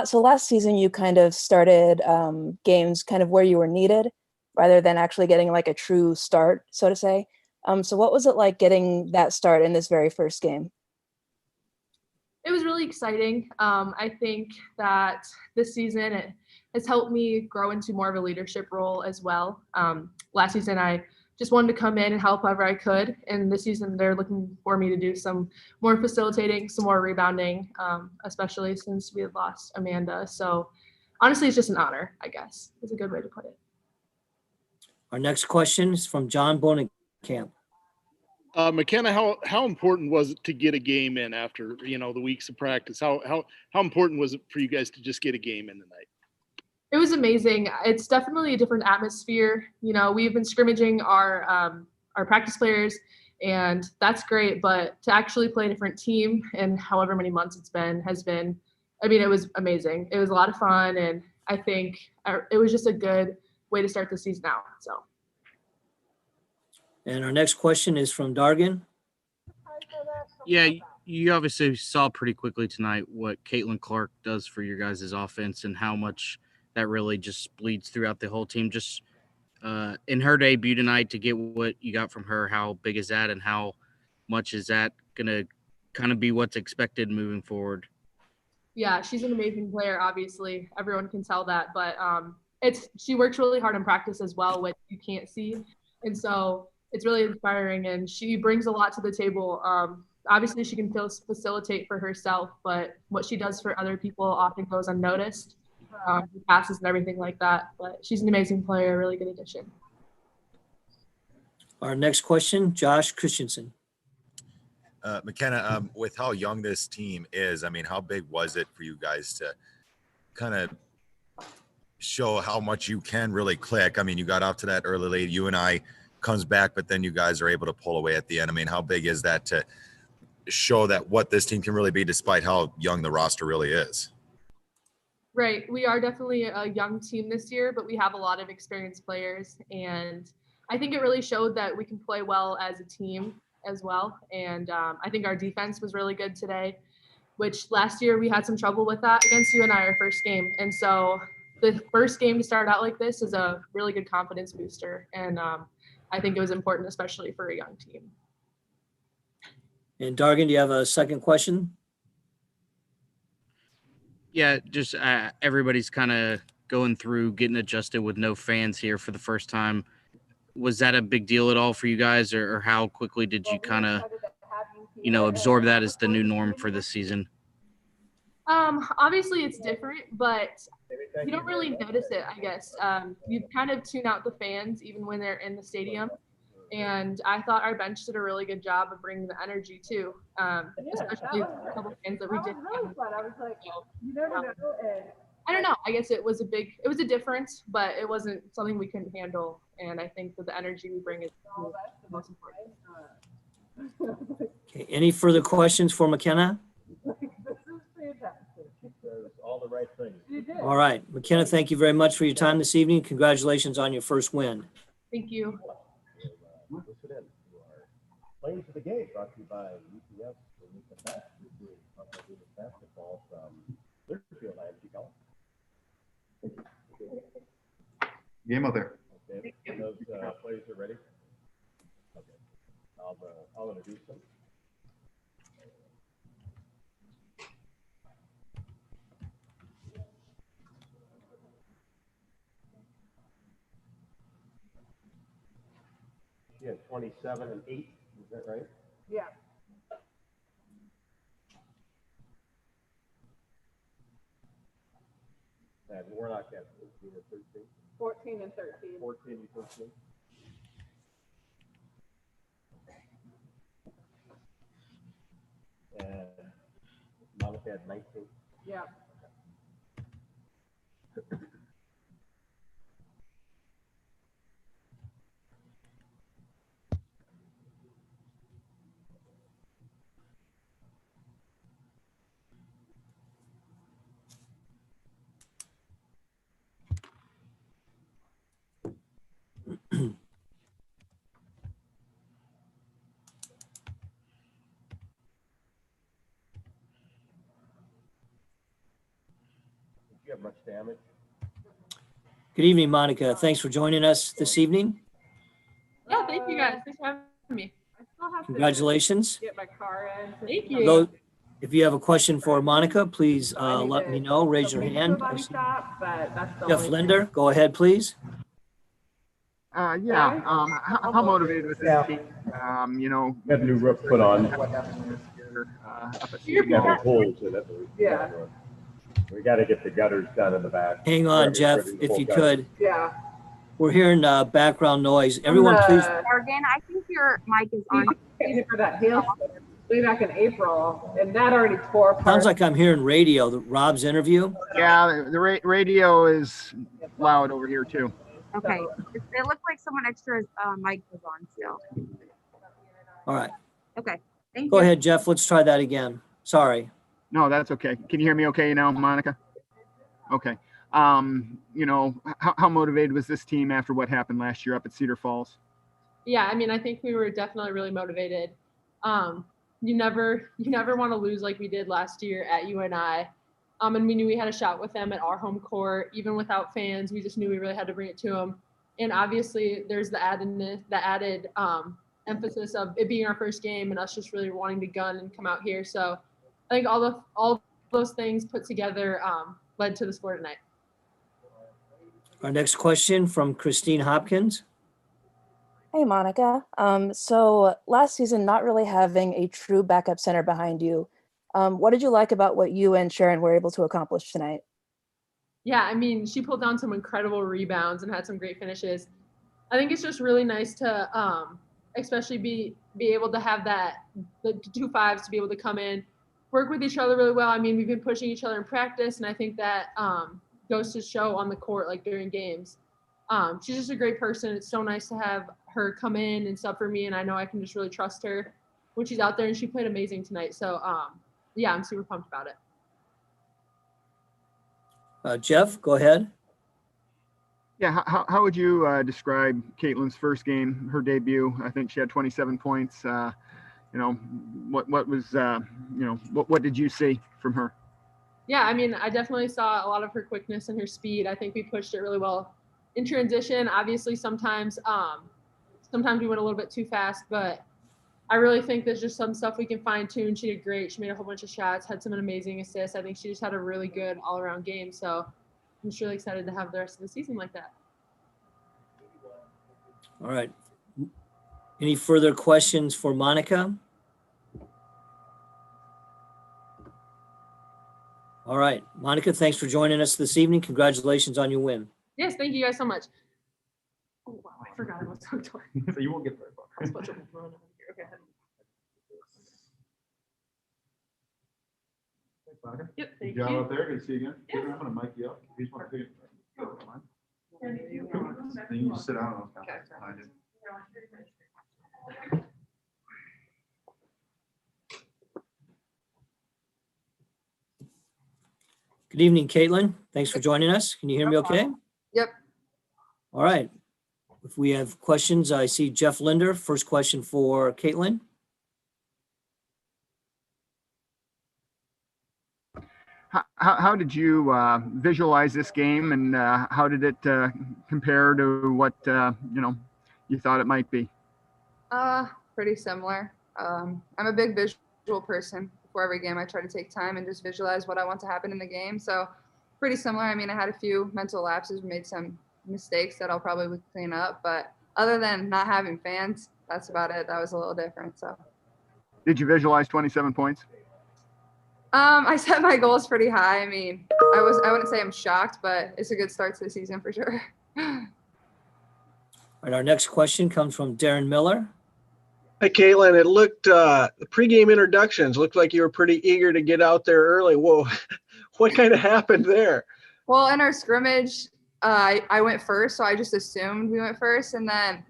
So last season you kind of started games kind of where you were needed rather than actually getting like a true start, so to say. So what was it like getting that start in this very first game? It was really exciting. I think that this season it has helped me grow into more of a leadership role as well. Last season, I just wanted to come in and help however I could, and this season they're looking for me to do some more facilitating, some more rebounding, especially since we had lost Amanda. So honestly, it's just an honor, I guess. Is a good way to put it. Our next question is from John Bonenkamp. Mckenna, how important was it to get a game in after the weeks of practice? How important was it for you guys to just get a game in tonight? It was amazing. It's definitely a different atmosphere. We've been scrimmaging our practice players, and that's great. But to actually play a different team and however many months it's been has been, it was amazing. It was a lot of fun, and I think it was just a good way to start the season out. So. And our next question is from Dargan. Yeah, you obviously saw pretty quickly tonight what Caitlin Clark does for your guys' offense and how much that really just bleeds throughout the whole team. Just in her debut tonight, to get what you got from her, how big is that and how much is that going to kind of be what's expected moving forward? Yeah, she's an amazing player, obviously. Everyone can tell that. But she works really hard in practice as well, which you can't see. And so it's really inspiring, and she brings a lot to the table. Obviously, she can facilitate for herself, but what she does for other people often goes unnoticed. Passes and everything like that. But she's an amazing player, a really good addition. Our next question, Josh Christensen. Mckenna, with how young this team is, how big was it for you guys to kind of show how much you can really click? You got off to that early lead. UNI comes back, but then you guys are able to pull away at the end. How big is that to show that what this team can really be despite how young the roster really is? Right. We are definitely a young team this year, but we have a lot of experienced players. And I think it really showed that we can play well as a team as well. And I think our defense was really good today, which last year we had some trouble with that against UNI, our first game. And so the first game to start out like this is a really good confidence booster. And I think it was important, especially for a young team. And Dargan, do you have a second question? Yeah, just everybody's kind of going through getting adjusted with no fans here for the first time. Was that a big deal at all for you guys, or how quickly did you kind of, absorb that as the new norm for this season? Obviously it's different, but you don't really notice it, I guess. You kind of tune out the fans even when they're in the stadium. And I thought our bench did a really good job of bringing the energy too, especially a couple fans that we did. I don't know. I guess it was a difference, but it wasn't something we couldn't handle. And I think that the energy we bring is the most important. Okay. Any further questions for Mckenna? All the right things. All right. Mckenna, thank you very much for your time this evening. Congratulations on your first win. Thank you. Playing to the game brought to you by UPS basketball from Clearfield IMG Golf. Game out there. Okay, those players are ready. Okay, I'll introduce them. She had 27 and 8. Is that right? Yeah. And Warnock had 14 and 13. 14 and 13. 14 and 13. And Monica had 19. Yeah. get much damage? Good evening, Monica. Thanks for joining us this evening. Yeah, thank you guys. Thanks for having me. I still have Congratulations. to get my car in. Thank you. Though, if you have a question for Monica, please I need let to me know. Raise your go into hand. a body shop, but that's the Jeff only Linder, go ahead, please. How motivated was this team? Got a new roof put on. What happened this year up at We got Czinano? holes in it. Yeah. We got to get the gutters done in the back. Hang on, Jeff, if you could. Yeah. We're hearing background noise. Everyone, please. Morgan, I think your mic is on. Hit for that hailstorm way back in April, and that already tore apart. Sounds like I'm hearing radio, Rob's interview. Yeah, the radio is loud over here too. Okay. It looked like someone extra's mic was on still. All right. Okay. Thank Go you. ahead, Jeff. Let's try that again. Sorry. No, that's okay. Can you hear me okay now, Monica? Okay. How motivated was this team after what happened last year up at Cedar Falls? Yeah, I mean, I think we were definitely really motivated. You never want to lose like we did last year at UNI. And we knew we had a shot with them at our home court, even without fans. We just knew we really had to bring it to them. And obviously, there's the added emphasis of it being our first game and us just really wanting to gun and come out here. So I think all those things put together led to the score tonight. Our next question from Christine Hopkins. Hey, Monica. So last season, not really having a true backup center behind you, what did you like about what you and Sharon were able to accomplish tonight? Yeah, I mean, she pulled down some incredible rebounds and had some great finishes. I think it's just really nice to especially be able to have the 2 5s to be able to come in, work with each other really well. I mean, we've been pushing each other in practice, and I think that goes to show on the court, like during games. She's just a great person. It's so nice to have her come in and sub for me, and I know I can just really trust her when she's out there, and she played amazing tonight. So, yeah, I'm super pumped about it. Jeff, go ahead. Yeah, how would you describe Caitlin's first game, her debut? I think she had 27 points. What was what did you see from her? Yeah, I mean, I definitely saw a lot of her quickness and her speed. I think we pushed it really well in transition. Obviously, sometimes we went a little bit too fast, but I really think there's just some stuff we can fine tune. She did great. She made a whole bunch of shots, had some amazing assists. I think she just had a really good all around game. So I'm just really excited to have the rest of the season like that. All right. Any further questions for Monica? All right. Monica, thanks for joining us this evening. Congratulations on your win. Yes, thank you guys so much. Oh, wow, I forgot I was hooked on. So you won't get very far. I was about to run over here. Okay. Yep, thank Good job you. out there. Good to see you again. Yeah. I'm gonna mic you up. You just want to take it. Then you just sit down. Okay. Behind you. Good evening, Caitlin. Thanks for joining us. Can you hear me okay? Yep. All right. If we have questions, I see Jeff Linder. First question for Caitlin. How did you visualize this game, and how did it compare to what you thought it might be? Pretty similar. I'm a big visual person. Before every game, I try to take time and just visualize what I want to happen in the game. So pretty similar. I mean, I had a few mental lapses, made some mistakes that I'll probably clean up, but other than not having fans, that's about it. That was a little different. So Did you visualize 27 points? I set my goals pretty high. I mean, I wouldn't say I'm shocked, but it's a good start to the season for sure. All right, our next question comes from Darren Miller. Hi, Caitlin. It looked, the pregame introductions looked like you were pretty eager to get out there early. Whoa, what kind of happened there? Well, in our scrimmage, I went first, so I just assumed we went first, and then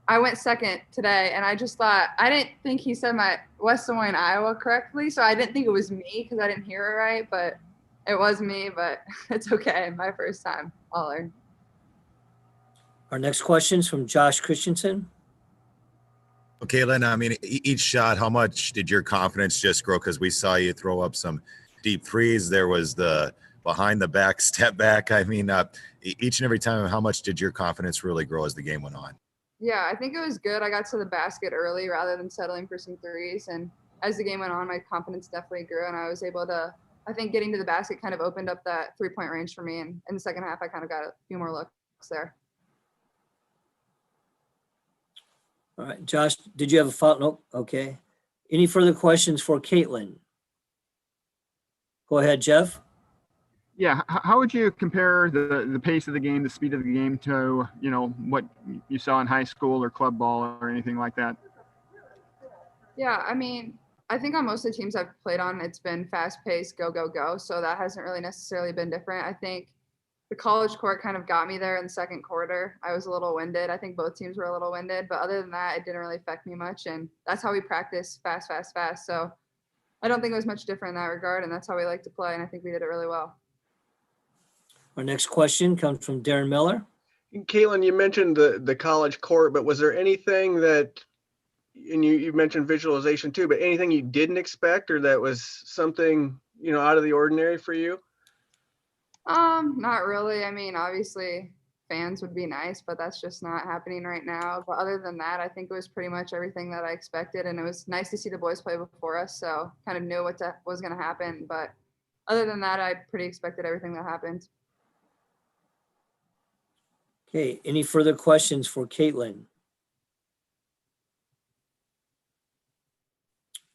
I went second today, and I just thought, I didn't think he said my West Des Moines, Iowa correctly, so I didn't think it was me because I didn't hear it right, but it was me, but it's okay. My first time. I'll learn. Our next question is from Josh Christensen. Okay, Lynn, I mean, each shot, how much did your confidence just grow? Because we saw you throw up some deep threes. There was the behind the back, step back. I mean, each and every time, how much did your confidence really grow as the game went on? Yeah, I think it was good. I got to the basket early rather than settling for some threes. And as the game went on, my confidence definitely grew, and I was able to, I think getting to the basket kind of opened up that 3-point range for me. And in the second half, I kind of got a few more looks there. All right, Josh, did you have a follow? Nope. Okay. Any further questions for Caitlin? Go ahead, Jeff. Yeah, how would you compare the pace of the game, the speed of the game to, you know, what you saw in high school or club ball or anything like that? Yeah, I mean, I think on most of the teams I've played on, it's been fast paced, go, go, go. So that hasn't really necessarily been different. I think the college court kind of got me there in the second quarter. I was a little winded. I think both teams were a little winded, but other than that, it didn't really affect me much. And that's how we practice, fast, fast, fast. So I don't think it was much different in that regard. And that's how we like to play. And I think we did it really well. Our next question comes from Darren Miller. Caitlin, you mentioned the college court, but was there anything that, and you mentioned visualization too, but anything you didn't expect or that was something, you know, out of the ordinary for you? Not really. I mean, obviously fans would be nice, but that's just not happening right now. But other than that, I think it was pretty much everything that I expected. And it was nice to see the boys play before us. So kind of knew what was going to happen. But other than that, I pretty expected everything that happened. Okay, any further questions for Caitlin?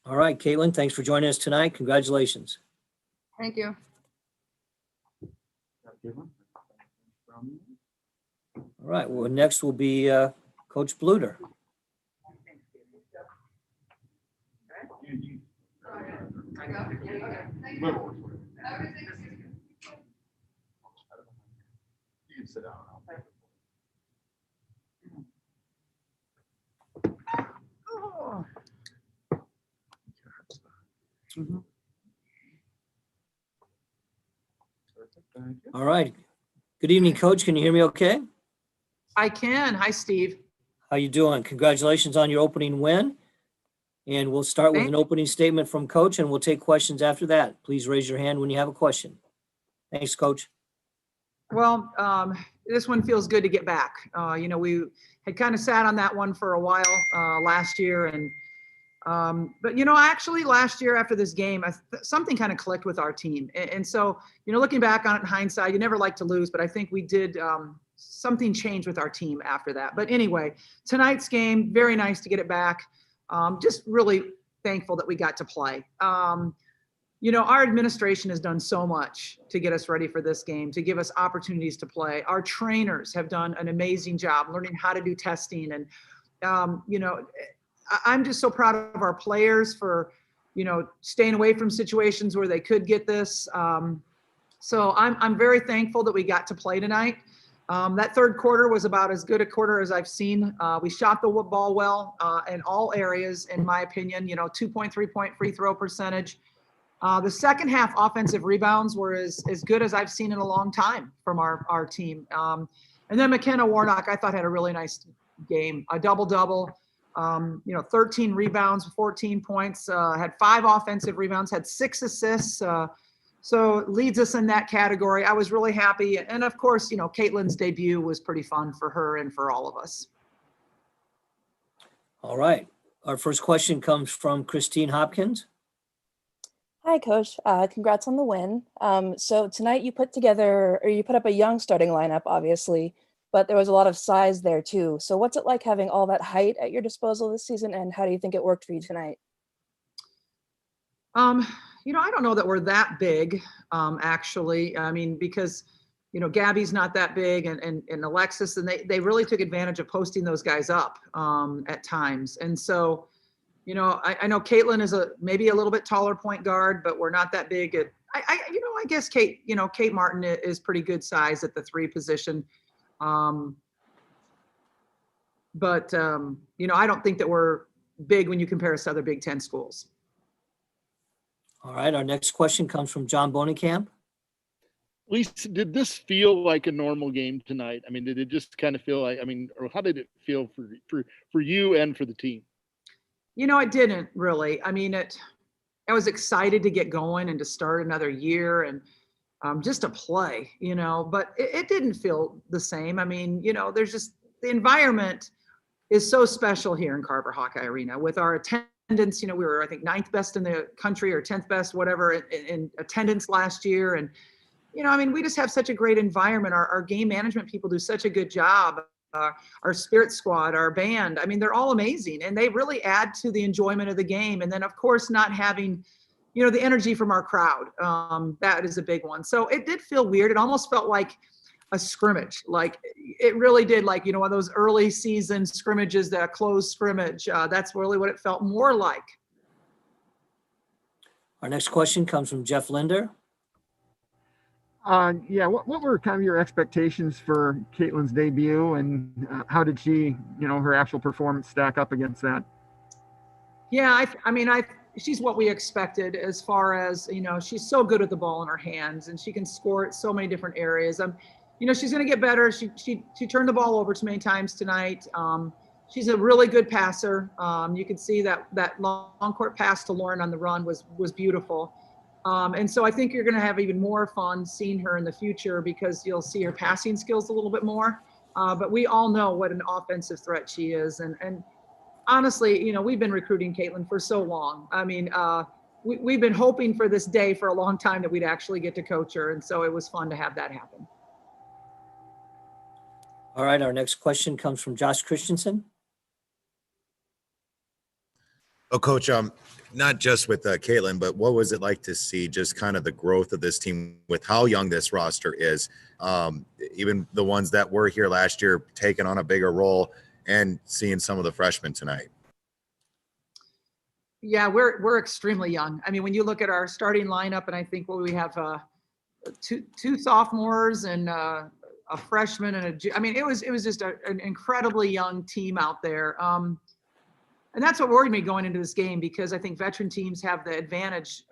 All right, Caitlin, thanks for joining us tonight. Congratulations. Thank you. All right, well, next will be Coach Bluder. You can sit down. All right. Good evening, Coach. Can you hear me okay? I can. Hi, Steve. How you doing? Congratulations on your opening win. And we'll start with an opening statement from Coach, and we'll take questions after that. Please raise your hand when you have a question. Thanks, Coach. Well, this one feels good to get back. You know, we had kind of sat on that one for a while last year. But, you know, actually last year after this game, something kind of clicked with our team. And so, you know, looking back on it in hindsight, you never like to lose, but I think we did something change with our team after that. But anyway, tonight's game, very nice to get it back. Just really thankful that we got to play. You know, our administration has done so much to get us ready for this game, to give us opportunities to play. Our trainers have done an amazing job learning how to do testing. And, you know, I'm just so proud of our players for, you know, staying away from situations where they could get this. So I'm very thankful that we got to play tonight. That third quarter was about as good a quarter as I've seen. We shot the ball well in all areas, in my opinion, you know, 2.3-point free throw percentage. The second half offensive rebounds were as good as I've seen in a long time from our team. And then Mckenna Warnock, I thought, had a really nice game, a double-double, you know, 13 rebounds, 14 points, had 5 offensive rebounds, had 6 assists. So leads us in that category. I was really happy. And of course, you know, Caitlin's debut was pretty fun for her and for all of us. All right. Our first question comes from Christine Hopkins. Hi, Coach. Congrats on the win. So tonight you put up a young starting lineup, obviously, but there was a lot of size there too. So what's it like having all that height at your disposal this season, and how do you think it worked for you tonight? You know, I don't know that we're that big, actually. I mean, because, you know, Gabby's not that big and Alexis, and they really took advantage of posting those guys up at times. And so, you know, I know Caitlin is maybe a little bit taller point guard, but we're not that big. I guess Kate Martin is pretty good size at the 3 position. But you know, I don't think that we're big when you compare us to other Big Ten schools. All right, our next question comes from John Bonenkamp. Lisa, did this feel like a normal game tonight? I mean, did it just kind of feel like, I mean, or how did it feel for you and for the team? You know, it didn't really. I mean, I was excited to get going and to start another year. And, just to play, but it didn't feel the same. I mean, there's just the environment is so special here in Carver Hawkeye Arena with our attendance. We were, I think, 9th best in the country or 10th best, whatever, in attendance last year. And, I mean, we just have such a great environment. Our game management people do such a good job. Our spirit squad, our band, I mean, they're all amazing, and they really add to the enjoyment of the game. And then, of course, not having, the energy from our crowd, that is a big one. So it did feel weird. It almost felt like a scrimmage. Like it really did, like, one of those early season scrimmages, that closed scrimmage. That's really what it felt more like. Our next question comes from Jeff Linder. Yeah, what were kind of your expectations for Caitlin's debut, and how did she, her actual performance stack up against that? Yeah, I mean, she's what we expected as far as, she's so good with the ball in her hands, and she can score at so many different areas. She's going to get better. She turned the ball over too many times tonight. She's a really good passer. You can see that long court pass to Lauren on the run was beautiful. And so I think you're going to have even more fun seeing her in the future, because you'll see her passing skills a little bit more. But we all know what an offensive threat she is. And honestly, we've been recruiting Caitlin for so long. I mean, we've been hoping for this day for a long time that we'd actually get to coach her. And so it was fun to have that happen. All right, our next question comes from Josh Christensen. Oh, Coach, not just with Caitlin, but what was it like to see just kind of the growth of this team with how young this roster is? Even the ones that were here last year taking on a bigger role, and seeing some of the freshmen tonight. Yeah, we're extremely young. I mean, when you look at our starting lineup, and I think we have two sophomores and a freshman and I mean, it was just an incredibly young team out there. And that's what worried me going into this game, because I think veteran teams have the advantage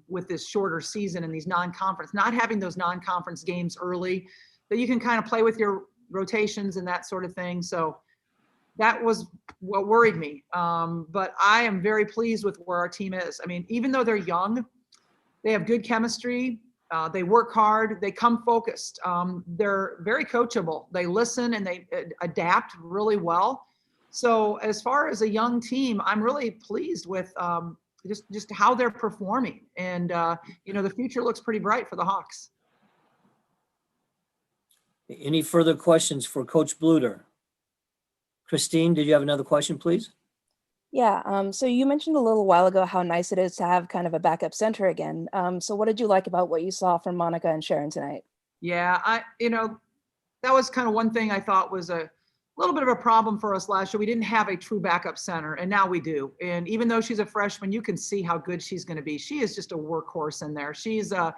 with this shorter season and these non-conference, not having those non-conference games early, that you can kind of play with your rotations and that sort of thing. So that was what worried me. But I am very pleased with where our team is. I mean, even though they're young, they have good chemistry. They work hard. They come focused. They're very coachable. They listen and they adapt really well. So as far as a young team, I'm really pleased with just how they're performing. And, the future looks pretty bright for the Hawks. Any further questions for Coach Bluder? Christine, did you have another question, please? Yeah, so you mentioned a little while ago how nice it is to have kind of a backup center again. So what did you like about what you saw from Monica and Sharon tonight? Yeah, that was kind of one thing I thought was a little bit of a problem for us last year. We didn't have a true backup center, and now we do. And even though she's a freshman, you can see how good she's going to be. She is just a workhorse in there. She's a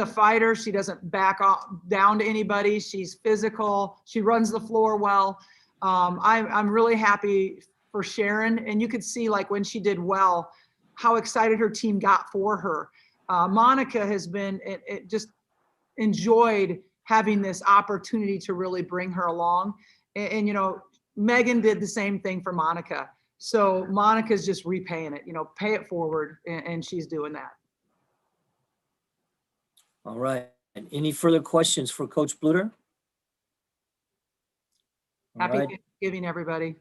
fighter. She doesn't back off down to anybody. She's physical. She runs the floor well. I'm really happy for Sharon, and you could see, like, when she did well, how excited her team got for her. Monica has been just enjoyed having this opportunity to really bring her along. And Megan did the same thing for Monica. So Monica's just repaying it, pay it forward, and she's doing that. All right. And any further questions for Coach Bluder? Happy Thanksgiving, everybody.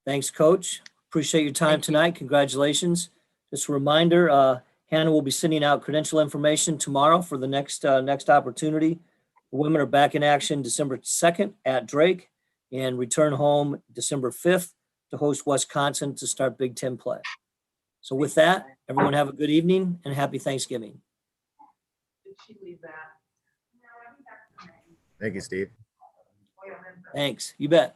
Thanks, Coach. Appreciate your time tonight. Congratulations. Just a reminder, Hannah will be sending out credential information tomorrow for the next opportunity. The women are back in action December 2nd at Drake, and return home December 5th to host Wisconsin to start Big Ten play. So with that, everyone have a good evening and happy Thanksgiving. Did she leave that? Thank you, Steve. Thanks. You bet.